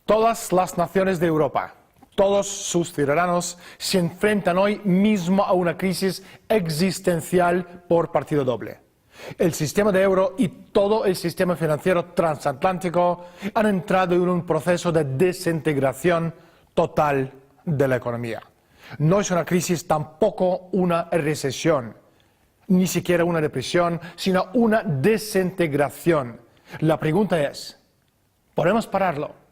Todas las naciones de Europa, todos sus ciudadanos se enfrentan hoy mismo a una crisis existencial por partido doble. El sistema de euro y todo el sistema financiero transatlántico han entrado en un proceso de desintegración total de la economía. No es una crisis, tampoco una recesión, ni siquiera una depresión, sino una desintegración. La pregunta es, ¿podemos pararlo?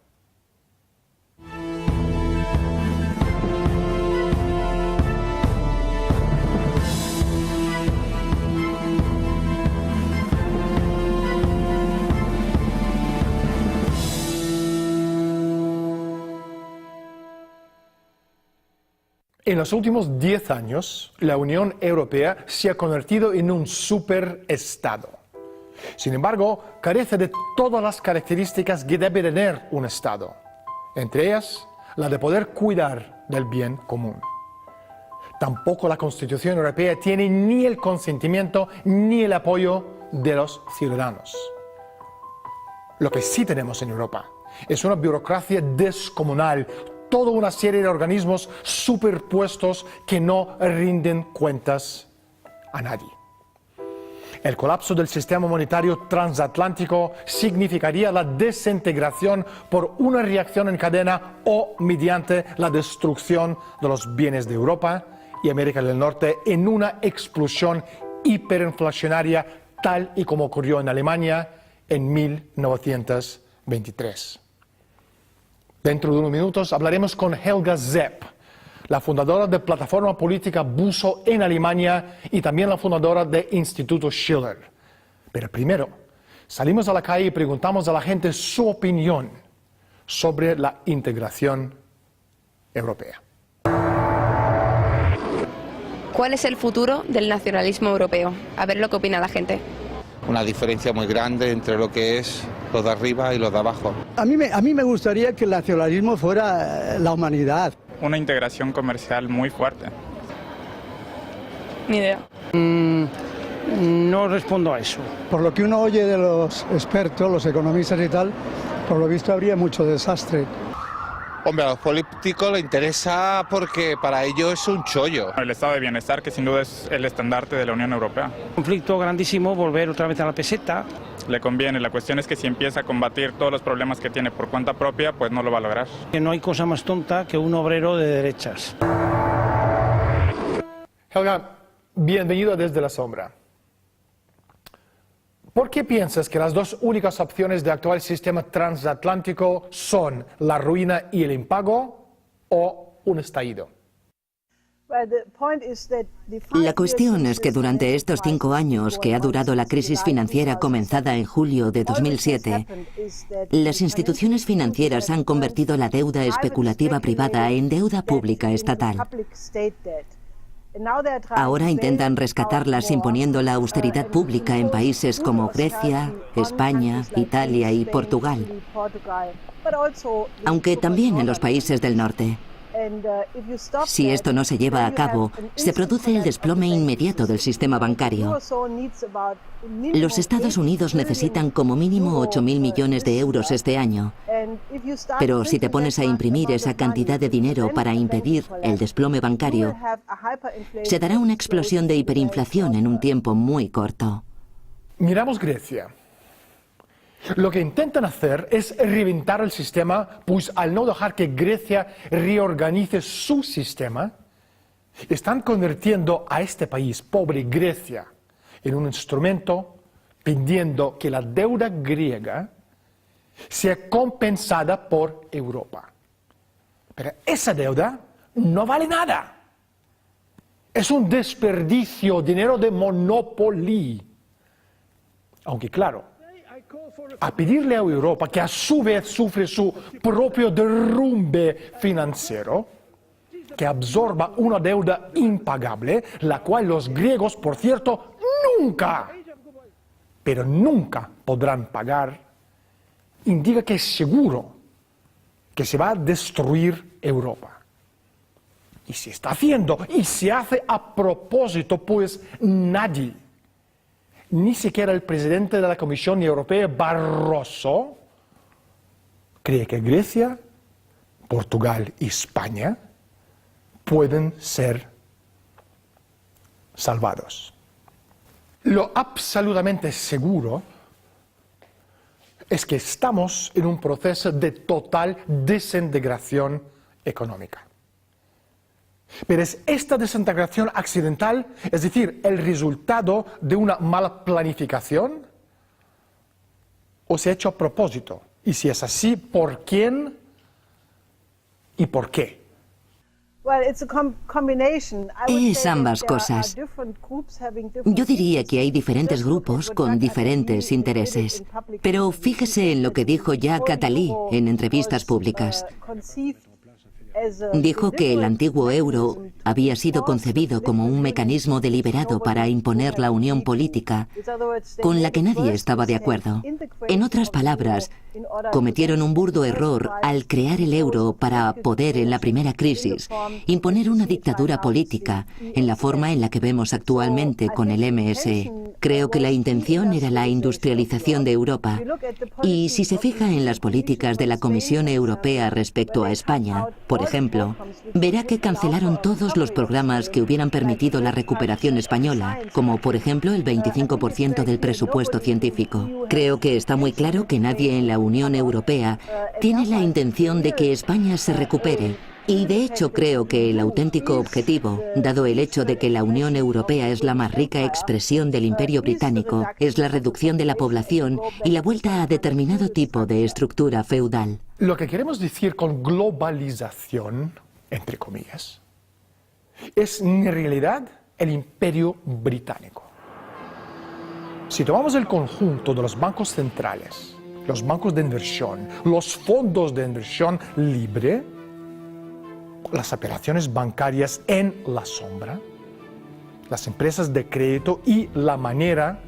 En los últimos 10 años, la Unión Europea se ha convertido en un superestado. Sin embargo, carece de todas las características que debe tener un Estado, entre ellas la de poder cuidar del bien común. Tampoco la Constitución Europea tiene ni el consentimiento ni el apoyo de los ciudadanos. Lo que sí tenemos en Europa es una burocracia descomunal, toda una serie de organismos superpuestos que no rinden cuentas a nadie. El colapso del sistema monetario transatlántico significaría la desintegración por una reacción en cadena o mediante la destrucción de los bienes de Europa y América del Norte en una explosión hiperinflacionaria tal y como ocurrió en Alemania en 1923. Dentro de unos minutos hablaremos con Helga Zepp, la fundadora de Plataforma Política Buso en Alemania y también la fundadora de Instituto Schiller. Pero primero, salimos a la calle y preguntamos a la gente su opinión sobre la integración europea. ¿Cuál es el futuro del nacionalismo europeo? A ver lo que opina la gente. Una diferencia muy grande entre lo que es lo de arriba y lo de abajo. A mí me gustaría que el nacionalismo fuera la humanidad. Una integración comercial muy fuerte. Ni idea. No respondo a eso. Por lo que uno oye de los expertos, los economistas y tal, por lo visto habría mucho desastre. Hombre, a los políticos les interesa porque para ellos es un chollo. El estado de bienestar, que sin duda es el estandarte de la Unión Europea. Conflicto grandísimo, volver otra vez a la peseta. Le conviene, la cuestión es que si empieza a combatir todos los problemas que tiene por cuenta propia, pues no lo va a lograr. Que no hay cosa más tonta que un obrero de derechas. Helga, bienvenido desde la sombra. ¿Por qué piensas que las dos únicas opciones del actual sistema transatlántico son la ruina y el impago o un estallido? La cuestión es que durante estos 5 años que ha durado la crisis financiera comenzada en julio de 2007, las instituciones financieras han convertido la deuda especulativa privada en deuda pública estatal. Ahora intentan rescatarlas imponiendo la austeridad pública en países como Grecia, España, Italia y Portugal, aunque también en los países del norte. Si esto no se lleva a cabo, se produce el desplome inmediato del sistema bancario. Los Estados Unidos necesitan como mínimo 8.000 millones de euros este año. Pero si te pones a imprimir esa cantidad de dinero para impedir el desplome bancario, se dará una explosión de hiperinflación en un tiempo muy corto. Miramos Grecia. Lo que intentan hacer es reventar el sistema, pues al no dejar que Grecia reorganice su sistema, están convirtiendo a este país, pobre Grecia, en un instrumento pidiendo que la deuda griega sea compensada por Europa. Pero esa deuda no vale nada. Es un desperdicio, dinero de Monopoly. Aunque claro, a pedirle a Europa, que a su vez sufre su propio derrumbe financiero, que absorba una deuda impagable, la cual los griegos, por cierto, nunca, pero nunca podrán pagar, indica que es seguro que se va a destruir Europa. Y se está haciendo, y se hace a propósito, pues nadie, ni siquiera el presidente de la Comisión Europea, Barroso, cree que Grecia, Portugal y España pueden ser salvados. Lo absolutamente seguro es que estamos en un proceso de total desintegración económica. Pero es esta desintegración accidental, es decir, el resultado de una mala planificación, o se ha hecho a propósito. Y si es así, ¿por quién y por qué? Es ambas cosas. Yo diría que hay diferentes grupos con diferentes intereses. Pero fíjese en lo que dijo Jacques Attali en entrevistas públicas. Dijo que el antiguo euro había sido concebido como un mecanismo deliberado para imponer la unión política, con la que nadie estaba de acuerdo. En otras palabras, cometieron un burdo error al crear el euro para poder, en la primera crisis, imponer una dictadura política, en la forma en la que vemos actualmente con el MSE. Creo que la intención era la industrialización de Europa. Y si se fija en las políticas de la Comisión Europea respecto a España, por ejemplo, verá que cancelaron todos los programas que hubieran permitido la recuperación española, como por ejemplo el 25% del presupuesto científico. Creo que está muy claro que nadie en la Unión Europea tiene la intención de que España se recupere. Y de hecho creo que el auténtico objetivo, dado el hecho de que la Unión Europea es la más rica expresión del Imperio Británico, es la reducción de la población y la vuelta a determinado tipo de estructura feudal. Lo que queremos decir con globalización, entre comillas, es en realidad el Imperio Británico. Si tomamos el conjunto de los bancos centrales, los bancos de inversión, los fondos de inversión libre, las operaciones bancarias en la sombra, las empresas de crédito y la manera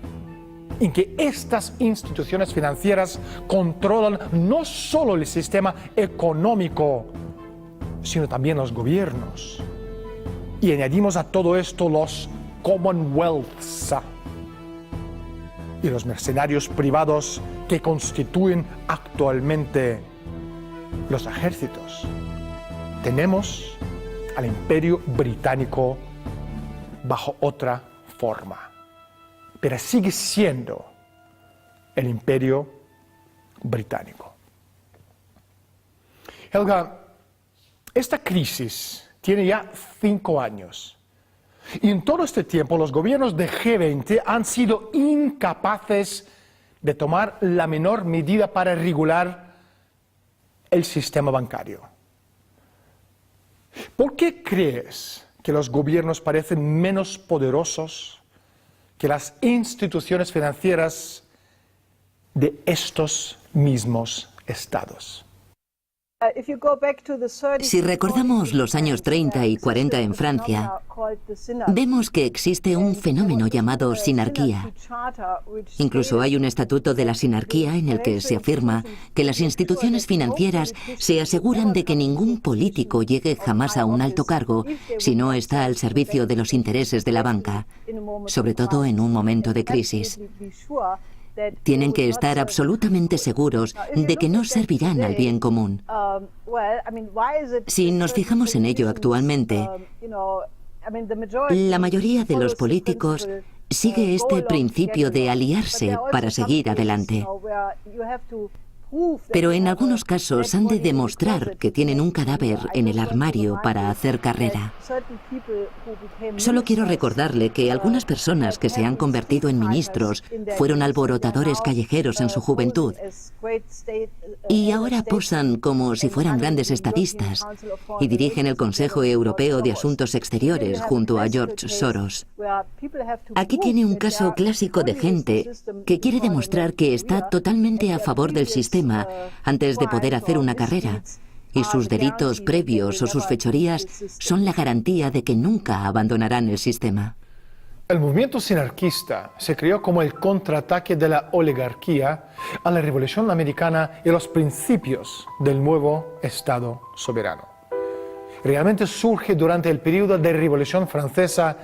en que estas instituciones financieras controlan no solo el sistema económico, sino también los gobiernos. Y añadimos a todo esto los Commonwealths y los mercenarios privados que constituyen actualmente los ejércitos. Tenemos al Imperio Británico bajo otra forma, pero sigue siendo el Imperio Británico. Helga, esta crisis tiene ya 5 años y en todo este tiempo los gobiernos de G20 han sido incapaces de tomar la menor medida para regular el sistema bancario. ¿Por qué crees que los gobiernos parecen menos poderosos que las instituciones financieras de estos mismos estados? Si recordamos los años 30 y 40 en Francia, vemos que existe un fenómeno llamado sinarquía. Incluso hay un estatuto de la sinarquía en el que se afirma que las instituciones financieras se aseguran de que ningún político llegue jamás a un alto cargo si no está al servicio de los intereses de la banca, sobre todo en un momento de crisis. Tienen que estar absolutamente seguros de que no servirán al bien común. Si nos fijamos en ello actualmente, la mayoría de los políticos sigue este principio de aliarse para seguir adelante. Pero en algunos casos han de demostrar que tienen un cadáver en el armario para hacer carrera. Solo quiero recordarle que algunas personas que se han convertido en ministros fueron alborotadores callejeros en su juventud y ahora posan como si fueran grandes estadistas y dirigen el Consejo Europeo de Asuntos Exteriores junto a George Soros. Aquí tiene un caso clásico de gente que quiere demostrar que está totalmente a favor del sistema antes de poder hacer una carrera, y sus delitos previos o sus fechorías son la garantía de que nunca abandonarán el sistema. El movimiento sinarquista se creó como el contraataque de la oligarquía a la Revolución Americana y los principios del nuevo Estado soberano. Realmente surge durante el periodo de Revolución Francesa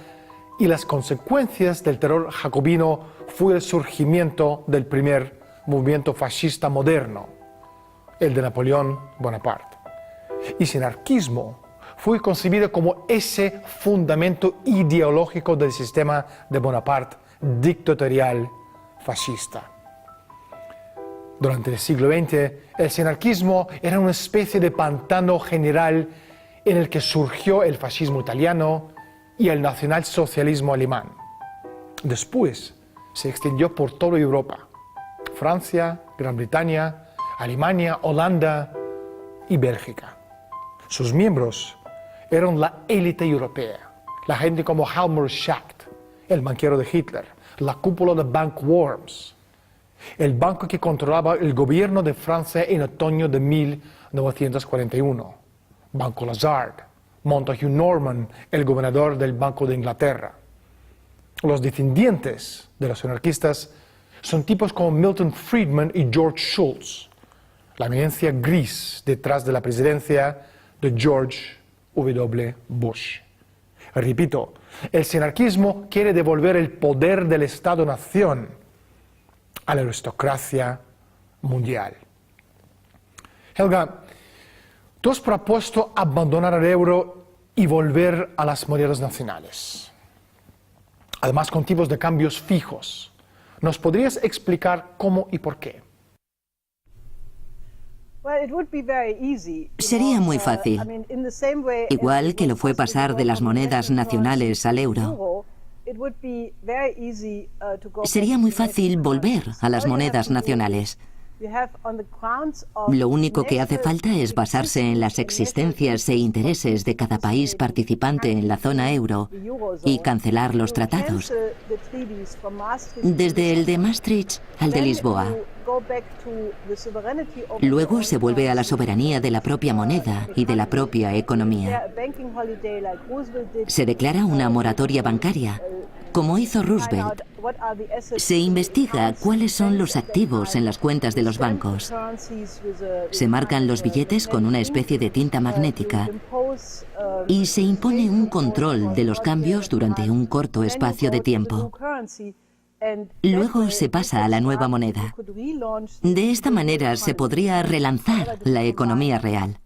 y las consecuencias del terror jacobino fue el surgimiento del primer movimiento fascista moderno, el de Napoleón Bonaparte. Y sinarquismo fue concebido como ese fundamento ideológico del sistema de Bonaparte dictatorial fascista. Durante el siglo XX, el sinarquismo era una especie de pantano general en el que surgió el fascismo italiano y el nacionalsocialismo alemán. Después se extendió por toda Europa: Francia, Gran Bretaña, Alemania, Holanda y Bélgica. Sus miembros eran la élite europea, la gente como Helmut Schacht, el banquero de Hitler, la cúpula de Bank Worms, el banco que controlaba el gobierno de Francia en otoño de 1941, Banco Lazard, Montague Norman, el gobernador del Banco de Inglaterra. Los descendientes de los anarquistas son tipos como Milton Friedman y George Shultz, la eminencia gris detrás de la presidencia de George W. Bush. Repito, el sinarquismo quiere devolver el poder del Estado-nación a la aristocracia mundial. Helga, tú has propuesto abandonar el euro y volver a las monedas nacionales, además con tipos de cambios fijos. ¿Nos podrías explicar cómo y por qué? Sería muy fácil, igual que lo fue pasar de las monedas nacionales al euro. Sería muy fácil volver a las monedas nacionales. Lo único que hace falta es basarse en las existencias e intereses de cada país participante en la zona euro y cancelar los tratados, desde el de Maastricht al de Lisboa. Luego se vuelve a la soberanía de la propia moneda y de la propia economía. Se declara una moratoria bancaria, como hizo Roosevelt. Se investiga cuáles son los activos en las cuentas de los bancos. Se marcan los billetes con una especie de tinta magnética y se impone un control de los cambios durante un corto espacio de tiempo. Luego se pasa a la nueva moneda. De esta manera se podría relanzar la economía real.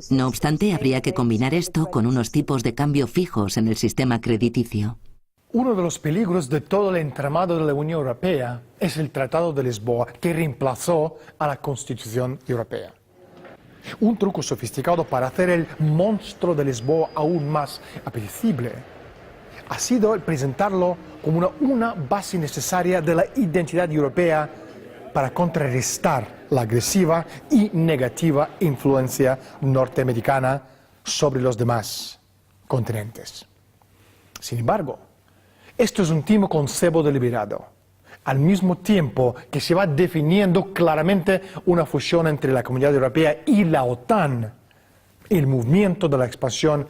No obstante, habría que combinar esto con unos tipos de cambio fijos en el sistema crediticio. Uno de los peligros de todo el entramado de la Unión Europea es el Tratado de Lisboa, que reemplazó a la Constitución Europea. Un truco sofisticado para hacer el monstruo de Lisboa aún más apetecible ha sido el presentarlo como una base necesaria de la identidad europea para contrarrestar la agresiva y negativa influencia norteamericana sobre los demás continentes. Sin embargo, esto es un timo con cebo deliberado, al mismo tiempo que se va definiendo claramente una fusión entre la Comunidad Europea y la OTAN. El movimiento de la expansión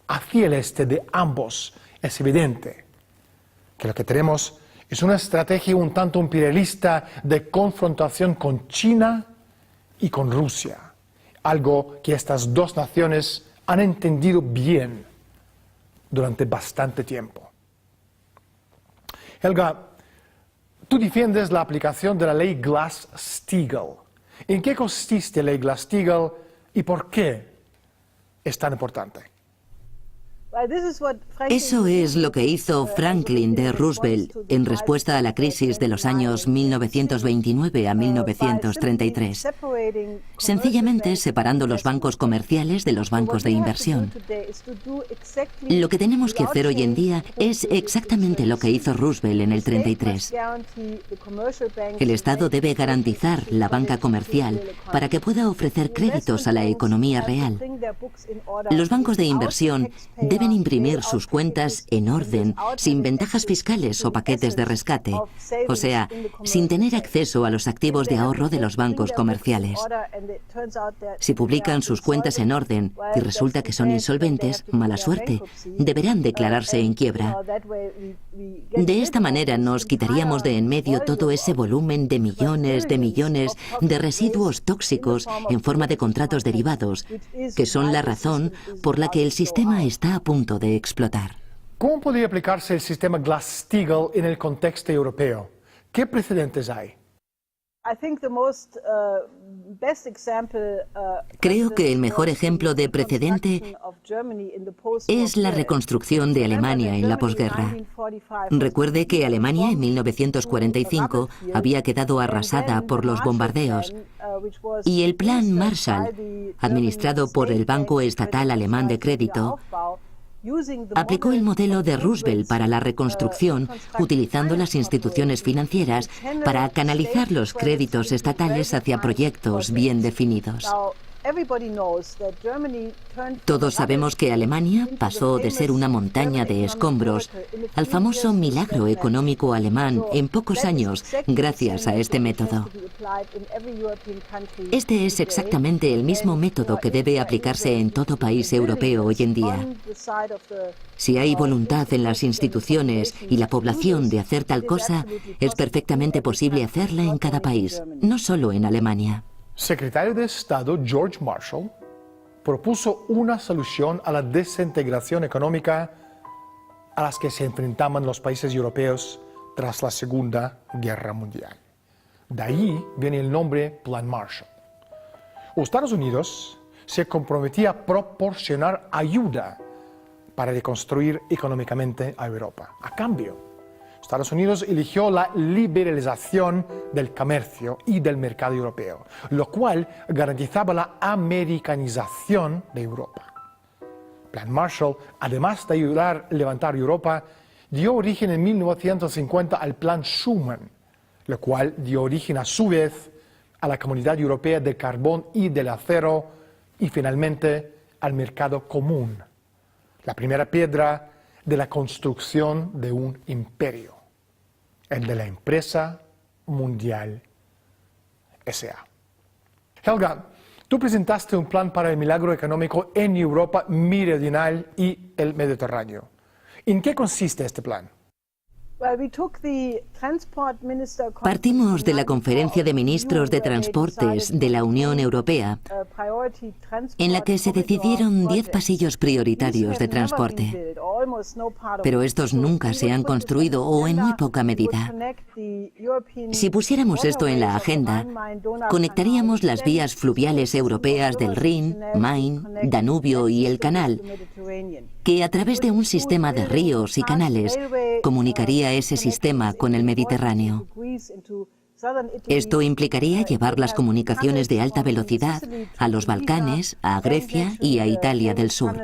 hacia el este de ambos es evidente que lo que tenemos es una estrategia un tanto imperialista de confrontación con China y con Rusia, algo que estas dos naciones han entendido bien durante bastante tiempo. Helga, tú defiendes la aplicación de la ley Glass-Steagall. ¿En qué consiste la ley Glass-Steagall y por qué es tan importante? Eso es lo que hizo Franklin D. Roosevelt en respuesta a la crisis de los años 1929 a 1933, sencillamente separando los bancos comerciales de los bancos de inversión. Lo que tenemos que hacer hoy en día es exactamente lo que hizo Roosevelt en el 33. El Estado debe garantizar la banca comercial para que pueda ofrecer créditos a la economía real. Los bancos de inversión deben imprimir sus cuentas en orden, sin ventajas fiscales o paquetes de rescate, o sea, sin tener acceso a los activos de ahorro de los bancos comerciales. Si publican sus cuentas en orden y resulta que son insolventes, mala suerte, deberán declararse en quiebra. De esta manera nos quitaríamos de en medio todo ese volumen de millones de residuos tóxicos en forma de contratos derivados, que son la razón por la que el sistema está a punto de explotar. ¿Cómo podría aplicarse el sistema Glass-Steagall en el contexto europeo? ¿Qué precedentes hay? Creo que el mejor ejemplo de precedente es la reconstrucción de Alemania en la posguerra. Recuerde que Alemania en 1945 había quedado arrasada por los bombardeos y el Plan Marshall, administrado por el Banco Estatal Alemán de Crédito, aplicó el modelo de Roosevelt para la reconstrucción, utilizando las instituciones financieras para canalizar los créditos estatales hacia proyectos bien definidos. Todos sabemos que Alemania pasó de ser una montaña de escombros al famoso milagro económico alemán en pocos años gracias a este método. Este es exactamente el mismo método que debe aplicarse en todo país europeo hoy en día. Si hay voluntad en las instituciones y la población de hacer tal cosa, es perfectamente posible hacerla en cada país, no solo en Alemania. Secretario de Estado George Marshall propuso una solución a la desintegración económica a las que se enfrentaban los países europeos tras la Segunda Guerra Mundial. De ahí viene el nombre Plan Marshall. Los Estados Unidos se comprometía a proporcionar ayuda para reconstruir económicamente a Europa. A cambio, Estados Unidos eligió la liberalización del comercio y del mercado europeo, lo cual garantizaba la americanización de Europa. Plan Marshall, además de ayudar a levantar Europa, dio origen en 1950 al Plan Schuman, lo cual dio origen a su vez a la Comunidad Europea del Carbón y del Acero y finalmente al Mercado Común, la primera piedra de la construcción de un imperio, el de la Empresa Mundial S.A. Helga, tú presentaste un plan para el milagro económico en Europa meridional y el Mediterráneo. ¿En qué consiste este plan? Partimos de la Conferencia de Ministros de Transportes de la Unión Europea, en la que se decidieron 10 pasillos prioritarios de transporte. Pero estos nunca se han construido o en muy poca medida. Si pusiéramos esto en la agenda, conectaríamos las vías fluviales europeas del Rin, Main, Danubio y el Canal, que a través de un sistema de ríos y canales comunicaría ese sistema con el Mediterráneo. Esto implicaría llevar las comunicaciones de alta velocidad a los Balcanes, a Grecia y a Italia del Sur.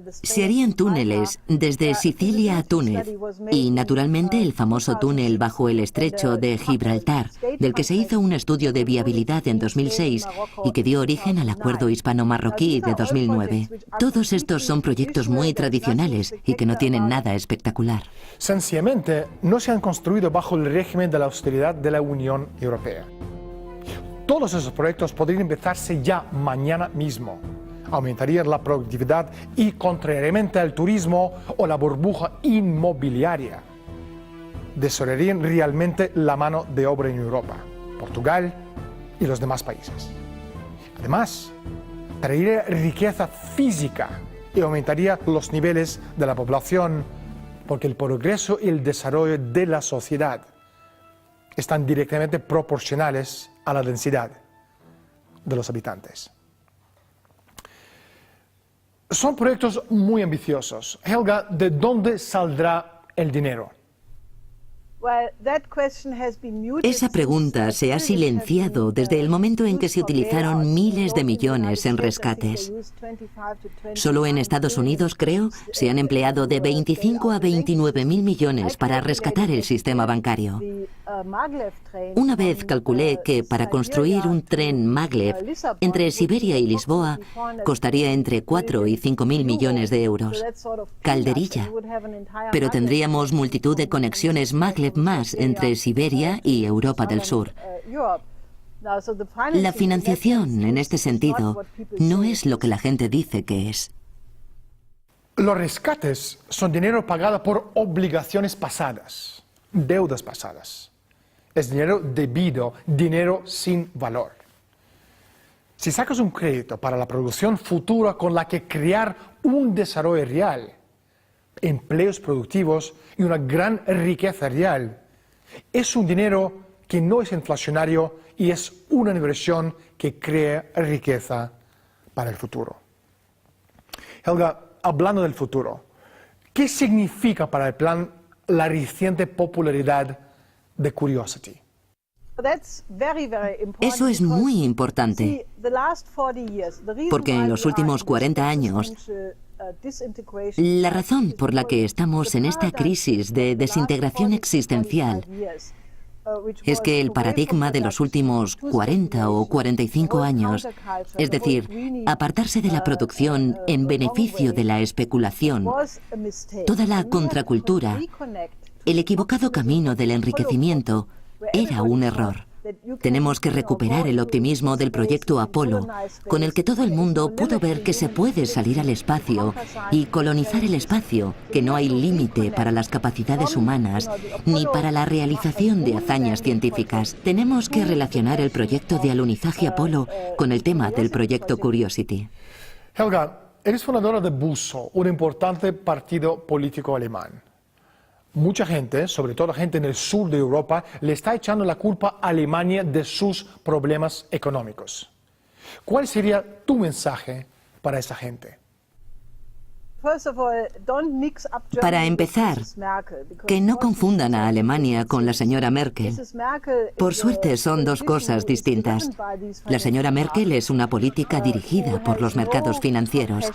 Se harían túneles desde Sicilia a Túnez y, naturalmente, el famoso túnel bajo el estrecho de Gibraltar, del que se hizo un estudio de viabilidad en 2006 y que dio origen al Acuerdo Hispano-Marroquí de 2009. Todos estos son proyectos muy tradicionales y que no tienen nada espectacular. Sencillamente, no se han construido bajo el régimen de la austeridad de la Unión Europea. Todos esos proyectos podrían empezarse ya mañana mismo. Aumentarían la productividad y, contrariamente al turismo o la burbuja inmobiliaria, desarrollarían realmente la mano de obra en Europa, Portugal y los demás países. Además, traería riqueza física y aumentaría los niveles de la población, porque el progreso y el desarrollo de la sociedad están directamente proporcionales a la densidad de los habitantes. Son proyectos muy ambiciosos. Helga, ¿de dónde saldrá el dinero? Esa pregunta se ha silenciado desde el momento en que se utilizaron miles de millones en rescates. Solo en Estados Unidos, creo, se han empleado de 25 a 29.000 millones para rescatar el sistema bancario. Una vez calculé que para construir un tren maglev entre Siberia y Lisboa costaría entre 4 y 5.000 millones de euros. Calderilla. Pero tendríamos multitud de conexiones maglev más entre Siberia y Europa del Sur. La financiación, en este sentido, no es lo que la gente dice que es. Los rescates son dinero pagado por obligaciones pasadas, deudas pasadas. Es dinero debido, dinero sin valor. Si sacas un crédito para la producción futura con la que crear un desarrollo real, empleos productivos y una gran riqueza real, es un dinero que no es inflacionario y es una inversión que crea riqueza para el futuro. Helga, hablando del futuro, ¿qué significa para el plan la reciente popularidad de Curiosity? Eso es muy importante, porque en los últimos 40 años, la razón por la que estamos en esta crisis de desintegración existencial es que el paradigma de los últimos 40 o 45 años, es decir, apartarse de la producción en beneficio de la especulación, toda la contracultura, el equivocado camino del enriquecimiento, era un error. Tenemos que recuperar el optimismo del proyecto Apolo, con el que todo el mundo pudo ver que se puede salir al espacio y colonizar el espacio, que no hay límite para las capacidades humanas ni para la realización de hazañas científicas. Tenemos que relacionar el proyecto de alunizaje Apolo con el tema del proyecto Curiosity. Helga, eres fundadora de Buso, un importante partido político alemán. Mucha gente, sobre todo gente en el sur de Europa, le está echando la culpa a Alemania de sus problemas económicos. ¿Cuál sería tu mensaje para esa gente? Para empezar, que no confundan a Alemania con la señora Merkel. Por suerte son dos cosas distintas. La señora Merkel es una política dirigida por los mercados financieros,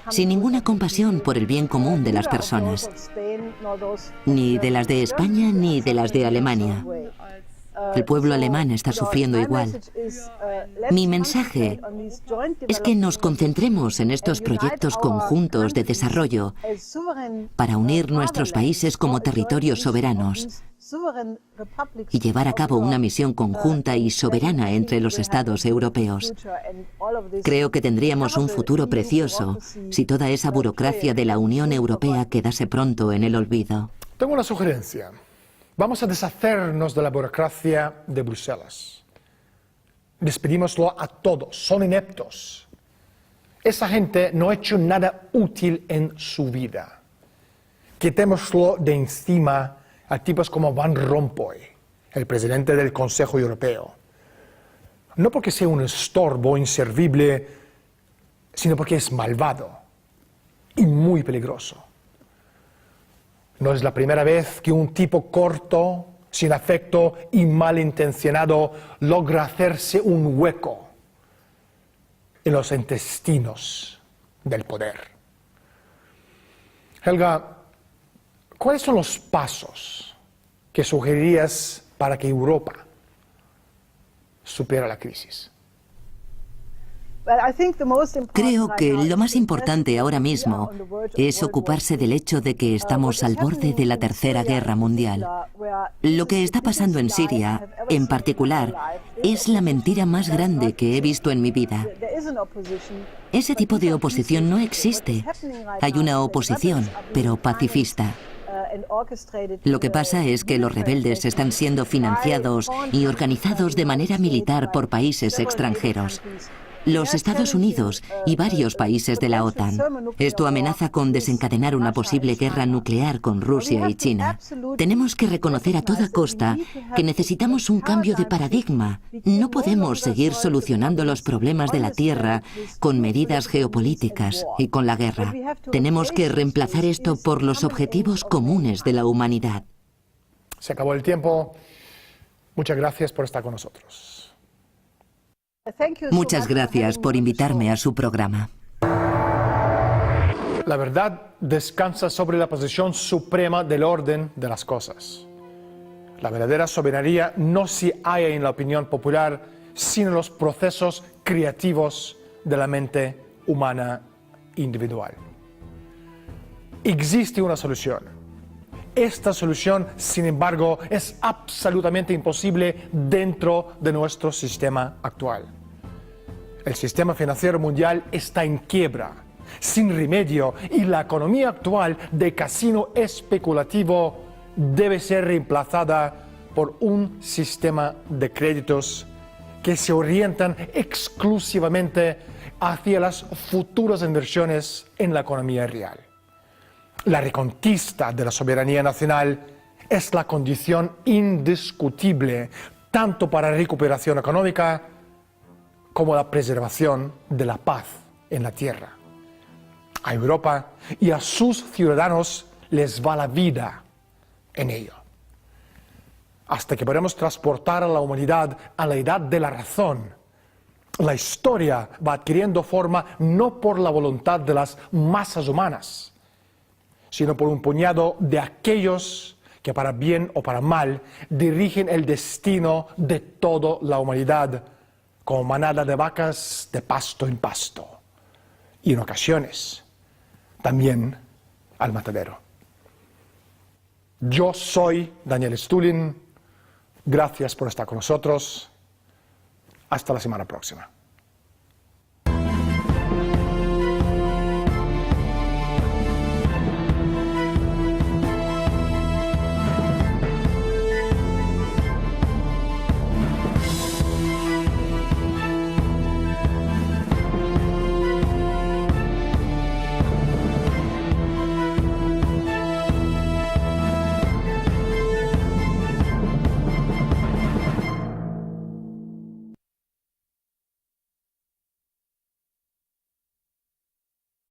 sin ninguna compasión por el bien común de las personas, ni de las de España ni de las de Alemania. El pueblo alemán está sufriendo igual. Mi mensaje es que nos concentremos en estos proyectos conjuntos de desarrollo para unir nuestros países como territorios soberanos y llevar a cabo una misión conjunta y soberana entre los Estados europeos. Creo que tendríamos un futuro precioso si toda esa burocracia de la Unión Europea quedase pronto en el olvido. Tengo una sugerencia. Vamos a deshacernos de la burocracia de Bruselas. Despedímoslo a todos, son ineptos. Esa gente no ha hecho nada útil en su vida. Quitémoslo de encima a tipos como Van Rompuy, el presidente del Consejo Europeo. No porque sea un estorbo inservible, sino porque es malvado y muy peligroso. No es la primera vez que un tipo corto, sin afecto y malintencionado logra hacerse un hueco en los intestinos del poder. Helga, ¿cuáles son los pasos que sugerirías para que Europa supere la crisis? Creo que lo más importante ahora mismo es ocuparse del hecho de que estamos al borde de la Tercera Guerra Mundial. Lo que está pasando en Siria, en particular, es la mentira más grande que he visto en mi vida. Ese tipo de oposición no existe. Hay una oposición, pero pacifista. Lo que pasa es que los rebeldes están siendo financiados y organizados de manera militar por países extranjeros. Los Estados Unidos y varios países de la OTAN. Esto amenaza con desencadenar una posible guerra nuclear con Rusia y China. Tenemos que reconocer a toda costa que necesitamos un cambio de paradigma. No podemos seguir solucionando los problemas de la Tierra con medidas geopolíticas y con la guerra. Tenemos que reemplazar esto por los objetivos comunes de la humanidad. Se acabó el tiempo. Muchas gracias por estar con nosotros. Muchas gracias por invitarme a su programa. La verdad descansa sobre la posición suprema del orden de las cosas. La verdadera soberanía no se halla en la opinión popular, sino en los procesos creativos de la mente humana individual. Existe una solución. Esta solución, sin embargo, es absolutamente imposible dentro de nuestro sistema actual. El sistema financiero mundial está en quiebra, sin remedio, y la economía actual de casino especulativo debe ser reemplazada por un sistema de créditos que se orientan exclusivamente hacia las futuras inversiones en la economía real. La reconquista de la soberanía nacional es la condición indiscutible tanto para la recuperación económica como la preservación de la paz en la tierra. A Europa y a sus ciudadanos les va la vida en ello. Hasta que podamos transportar a la humanidad a la edad de la razón, la historia va adquiriendo forma no por la voluntad de las masas humanas, sino por un puñado de aquellos que para bien o para mal dirigen el destino de toda la humanidad como manada de vacas de pasto en pasto y en ocasiones también al matadero. Yo soy Daniel Stulin, gracias por estar con nosotros, hasta la semana próxima.